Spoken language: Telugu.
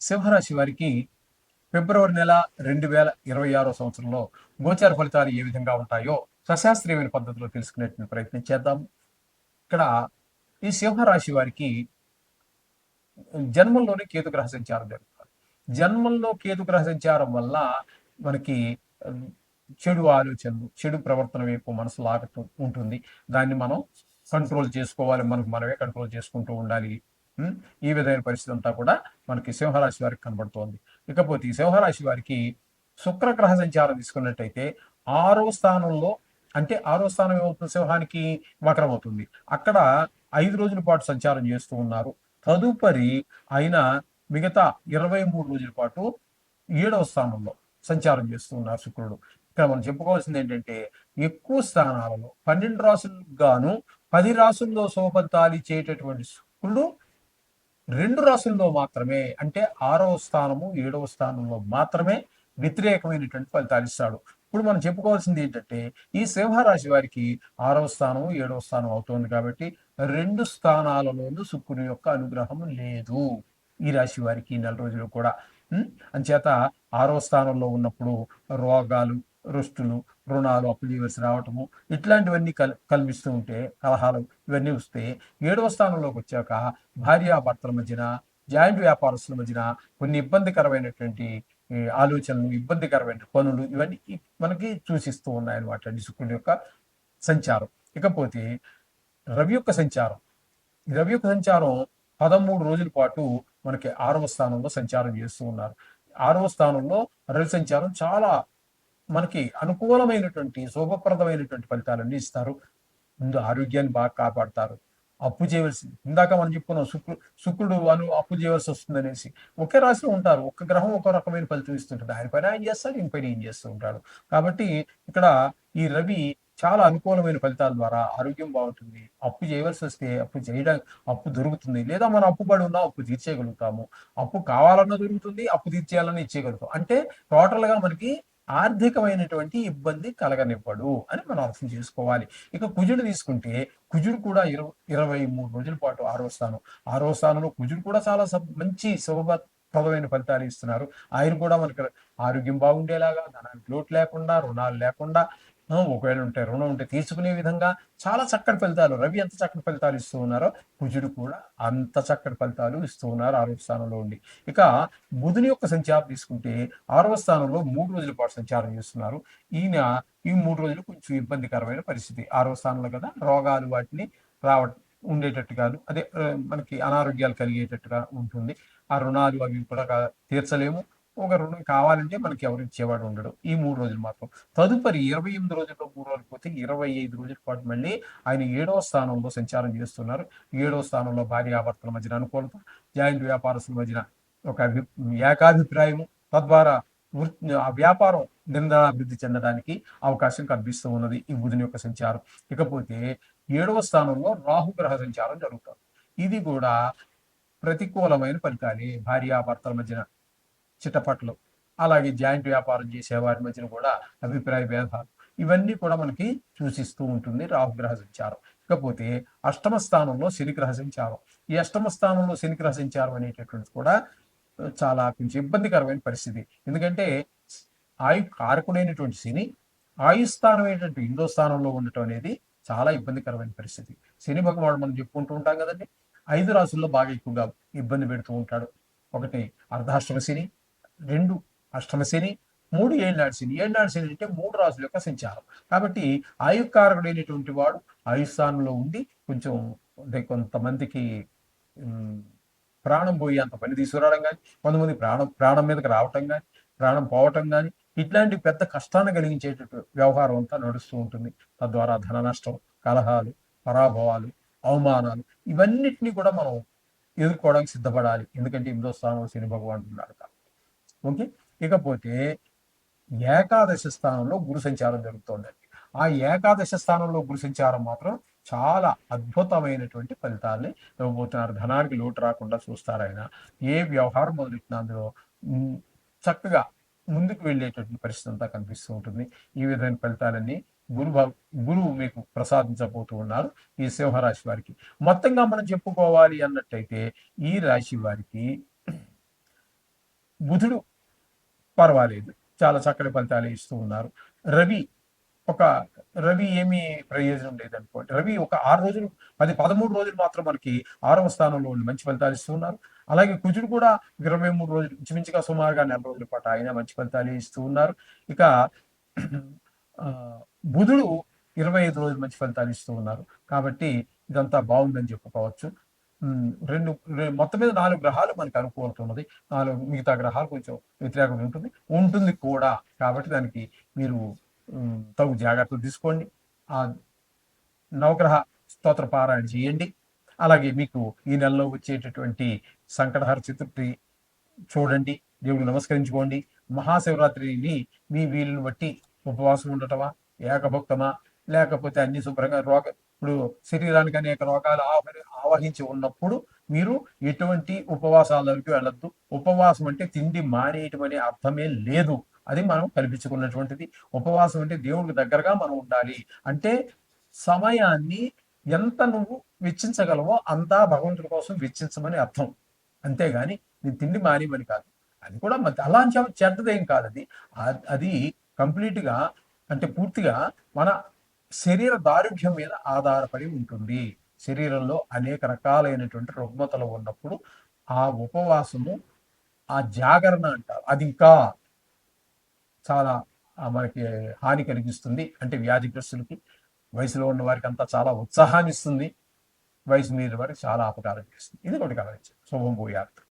సింహరాశి వారికి ఫిబ్రవరి నెల 2026 సంవత్సరంలో గోచార ఫలితాలు ఏ విధంగా ఉంటాయో సశాస్త్రీయమైన పద్ధతిలో తెలుసుకునేటువంటి ప్రయత్నం చేద్దాం. ఇక్కడ ఈ సింహరాశి వారికి జన్మంలోనే కేతు గ్రహ సంచారం జరుగుతుంది. జన్మంలో కేతు గ్రహ సంచారం వల్ల మనకి ఉమ్, చెడు ఆలోచనలు, చెడు ప్రవర్తన వైపు మనసు లాగుతూ ఉంటుంది. దాన్ని మనం కంట్రోల్ చేసుకోవాలి, మనకు మనమే కంట్రోల్ చేసుకుంటూ ఉండాలి. ఉమ్, ఈ విధమైన పరిస్థితి అంతా కూడా మనకి సింహరాశి వారికి కనబడుతోంది. ఇకపోతే ఈ సింహరాశి వారికి శుక్రగ్రహ సంచారం తీసుకున్నట్టయితే ఆరో స్థానంలో, అంటే ఆరో స్థానం ఏమవుతుంది, సింహానికి వక్రం అవుతుంది. అక్కడ 5 రోజుల పాటు సంచారం చేస్తూ ఉన్నారు. తదుపరి ఆయన మిగతా 23 రోజుల పాటు 7వ స్థానంలో సంచారం చేస్తూ ఉన్నారు శుక్రుడు. ఇక్కడ మనం చెప్పుకోవాల్సింది ఏంటంటే, ఎక్కువ స్థానాలలో 12 రాసులకు గాను 10 రాసుల్లో శుభ ఫలితాలు ఇచ్చేటటువంటి శుక్రుడు 2 రాసుల్లో మాత్రమే, అంటే 6వ స్థానము 7వ స్థానంలో మాత్రమే వ్యతిరేకమైనటువంటి ఫలితాలు ఇస్తాడు. ఇప్పుడు మనం చెప్పుకోవాల్సింది ఏంటంటే, ఈ సింహరాశి వారికి 6వ స్థానం 7వ స్థానం అవుతుంది కాబట్టి 2 స్థానాలలోనూ శుక్రుని యొక్క అనుగ్రహం లేదు ఈ రాశి వారికి ఈ నెల రోజులు కూడా. అంచేత 6వ స్థానంలో ఉన్నప్పుడు రోగాలు, రుష్టులు, రుణాలు, అప్పు చేయవలసి రావటము, ఇట్లాంటివన్నీ కల్పిస్తూ ఉంటే, కలహాలు ఇవన్నీ వస్తే, 7వ స్థానంలోకి వచ్చాక భార్యాభర్తల మధ్యన, జాయింట్ వ్యాపారస్తుల మధ్యన కొన్ని ఇబ్బందికరమైనటువంటి ఆలోచనలు, ఇబ్బందికరమైన పనులు ఇవన్నీ మనకి సూచిస్తూ ఉన్నాయన్నమాట ఈ శుక్రుడి యొక్క సంచారం. ఇకపోతే రవి యొక్క సంచారం. ఈ రవి యొక్క సంచారం 13 రోజుల పాటు మనకి 6వ స్థానంలో సంచారం చేస్తూ ఉన్నారు. 6వ స్థానంలో రవి సంచారం చాలా మనకి అనుకూలమైనటువంటి, శుభప్రదమైనటువంటి ఫలితాలన్నీ ఇస్తారు. ముందు ఆరోగ్యాన్ని బాగా కాపాడతారు. అప్పు చేయవలసి, ఇందాక మనం చెప్పుకున్నాం, శుక్రుడు అప్పు చేయవలసి వస్తుంది అనేసి. ఒకే రాశిలో ఉంటారు, ఒక్క గ్రహం ఒక రకమైన ఫలితం ఇస్తుంటుంది. ఆయన పైన ఆయన చేస్తాడు, ఈయన పైన ఈయన చేస్తూ ఉంటాడు. కాబట్టి ఇక్కడ ఈ రవి చాలా అనుకూలమైన ఫలితాల ద్వారా ఆరోగ్యం బాగుంటుంది. అప్పు చేయవలసి వస్తే అప్పు దొరుకుతుంది, లేదా మనం అప్పు పడి ఉన్నా అప్పు తీర్చేయగలుగుతాము. అప్పు కావాలన్నా దొరుకుతుంది, అప్పు తీర్చేయాలన్నా ఇచ్చేయగలుగుతాం. అంటే టోటల్ గా మనకి ఆర్థికమైనటువంటి ఇబ్బంది కలగనివ్వడు అని మనం అర్థం చేసుకోవాలి. ఇక కుజుడు తీసుకుంటే, కుజుడు కూడా 23 రోజుల పాటు 6వ స్థానంలో కుజుడు కూడా చాలా మంచి శుభప్రదమైన ఫలితాలు ఇస్తున్నారు. ఆయన కూడా మనకు ఆరోగ్యం బాగుండేలాగా, ధనానికి లోటు లేకుండా, రుణాలు లేకుండా, ఒకవేళ రుణం ఉంటే తీసుకునే విధంగా చాలా చక్కటి ఫలితాలు, రవి ఎంత చక్కటి ఫలితాలు ఇస్తూ ఉన్నారో కుజుడు కూడా అంత చక్కటి ఫలితాలు ఇస్తూ ఉన్నారు 6వ స్థానంలో ఉండి. ఇక బుధుని యొక్క సంచారం తీసుకుంటే 6వ స్థానంలో 3 రోజుల పాటు సంచారం చేస్తున్నారు. ఈయన ఈ 3 రోజులు కొంచెం ఇబ్బందికరమైన పరిస్థితి. 6వ స్థానంలో కదా, రోగాలు వాటిని ఉండేటట్టుగాను, అదే మనకి అనారోగ్యాలు కలిగేటట్టుగా ఉంటుంది. ఆ రుణాలు అవి కూడా తీర్చలేము. ఒక రుణం కావాలంటే మనకి ఎవరు ఇచ్చేవాడు ఉండడు ఈ 3 రోజులు మాత్రం. తదుపరి 28 రోజుల్లో 3 రోజులు పోతే 25 రోజుల పాటు మళ్ళీ ఆయన 7వ స్థానంలో సంచారం చేస్తున్నారు. 7వ స్థానంలో భార్యాభర్తల మధ్యన అనుకూలత, జాయింట్ వ్యాపారస్తుల మధ్యన ఒక ఏకాభిప్రాయం, తద్వారా ఆ వ్యాపారం నిరంతరాభివృద్ధి చెందడానికి అవకాశం కనిపిస్తూ ఉన్నది ఈ బుధుని యొక్క సంచారం. ఇకపోతే 7వ స్థానంలో రాహుగ్రహ సంచారం జరుగుతుంది. ఇది కూడా ప్రతికూలమైన ఫలితాలే. భార్యాభర్తల మధ్యన చిటపట్లు, అలాగే జాయింట్ వ్యాపారం చేసే వారి మధ్యన కూడా అభిప్రాయ భేదాలు, ఇవన్నీ కూడా మనకి సూచిస్తూ ఉంటుంది రాహుగ్రహ సంచారం. ఇకపోతే 8వ స్థానంలో శనిగ్రహ సంచారం. ఈ 8వ స్థానంలో శనిగ్రహ సంచారం అనేటటువంటిది కూడా చాలా కొంచెం ఇబ్బందికరమైన పరిస్థితి. ఎందుకంటే కారకుడైనటువంటి శని ఆయుస్థానం ఏంటంటే 8వ స్థానంలో ఉండటం అనేది చాలా ఇబ్బందికరమైన పరిస్థితి. శని భగవానుడు మనం చెప్పుకుంటూ ఉంటాం కదండి, 5 రాసుల్లో బాగా ఎక్కువగా ఇబ్బంది పెడుతూ ఉంటాడు. ఒకటి అర్ధాష్టమ శని, 2 అష్టమ శని, 3 ఏళ్ళనాడు శని. ఏళ్ళనాడు శని అంటే 3 రాసుల యొక్క సంచారం. కాబట్టి ఆయుకారకుడైనటువంటి వాడు ఆయుస్థానంలో ఉండి కొంచెం, అంటే కొంతమందికి ప్రాణం పోయి అంత పని తీసుకురావడం కానీ, కొంతమంది ప్రాణం మీదకి రావటం కానీ, ప్రాణం పోవటం కానీ, ఇట్లాంటి పెద్ద కష్టాన్ని కలిగించేటటువంటి వ్యవహారం అంతా నడుస్తూ ఉంటుంది. తద్వారా ధన నష్టం, కలహాలు, పరాభవాలు, అవమానాలు, ఇవన్నిటినీ కూడా మనం ఎదుర్కోవడానికి సిద్ధపడాలి. ఎందుకంటే 8వ స్థానంలో శని భగవానుడు ఉన్నాడు కాబట్టి. ఓకే. ఇకపోతే ఏకాదశ స్థానంలో గురు సంచారం జరుగుతోందండి. ఆ ఏకాదశ స్థానంలో గురు సంచారం మాత్రం చాలా అద్భుతమైనటువంటి ఫలితాల్ని ఇవ్వబోతున్నారు. ధనానికి లోటు రాకుండా చూస్తారు ఆయన. ఏ వ్యవహారం మొదలెట్టినా అందులో చక్కగా ముందుకు వెళ్ళేటటువంటి పరిస్థితి అంతా కనిపిస్తూ ఉంటుంది. ఈ విధమైన ఫలితాలన్నీ గురువు మీకు ప్రసాదించబోతూ ఉన్నారు ఈ సింహరాశి వారికి. మొత్తంగా మనం చెప్పుకోవాలి అన్నట్టయితే, ఈ రాశి వారికి బుధుడు పర్వాలేదు, చాలా చక్కటి ఫలితాలు ఇస్తూ ఉన్నారు. రవి ఒక రవి ఏమీ ప్రయోజనం లేదనుకోండి. రవి ఒక 6 రోజులు, 13 రోజులు మాత్రం మనకి 6వ స్థానంలో ఉండి మంచి ఫలితాలు ఇస్తూ ఉన్నారు. అలాగే కుజుడు కూడా 23 రోజులు, ఇంచుమించుగా సుమారుగా నెల రోజుల పాటు ఆయన మంచి ఫలితాలు ఇస్తూ ఉన్నారు. ఇక బుధుడు 25 రోజులు మంచి ఫలితాలు ఇస్తూ ఉన్నారు. కాబట్టి ఇదంతా బాగుందని చెప్పుకోవచ్చు. మొత్తం మీద 4 గ్రహాలు మనకి అనుకూలత ఉన్నది. 4 మిగతా గ్రహాలు కొంచెం వ్యతిరేకత ఉంటుంది కూడా. కాబట్టి దానికి మీరు తగు జాగ్రత్తలు తీసుకోండి. ఆ నవగ్రహ స్తోత్ర పారాయణ చేయండి. అలాగే మీకు ఈ నెలలో వచ్చేటటువంటి సంకటహర చతుర్థి చూడండి, దేవుడికి నమస్కరించుకోండి. మహాశివరాత్రిని మీ వీలుని బట్టి ఉపవాసం ఉండటమా, ఏకభక్తమా, లేకపోతే అన్ని శుభ్రంగా ఇప్పుడు శరీరానికి అనేక రోగాలు ఆవహించి ఉన్నప్పుడు మీరు ఎటువంటి ఉపవాసాలకు వెళ్ళద్దు. ఉపవాసం అంటే తిండి మానేయటం అనే అర్థమే లేదు. అది మనం కల్పించుకున్నటువంటిది. ఉపవాసం అంటే దేవుడికి దగ్గరగా మనం ఉండాలి. అంటే సమయాన్ని ఎంత నువ్వు వెచ్చించగలవో అంతా భగవంతుడి కోసం వెచ్చించమని అర్థం. అంతేగాని నేను తిండి మానేయమని కాదు. అది కూడా అలా చెడ్డదేం కాదు. అది కంప్లీట్గా అంటే పూర్తిగా మన శరీర దారుఢ్యం మీద ఆధారపడి ఉంటుంది. శరీరంలో అనేక రకాలైనటువంటి రుగ్మతలు ఉన్నప్పుడు ఆ ఉపవాసము, ఆ జాగరణ అంటారు, అది ఇంకా చాలా మనకి హాని కలిగిస్తుంది. అంటే వ్యాధిగ్రస్తులకి, వయసులో ఉన్న వారికి అంతా చాలా ఉత్సాహాన్ని ఇస్తుంది. వయసు మీద వారికి చాలా అపకారం చేస్తుంది. ఇది ఒకటి గమనించండి. శుభం భూయాత్.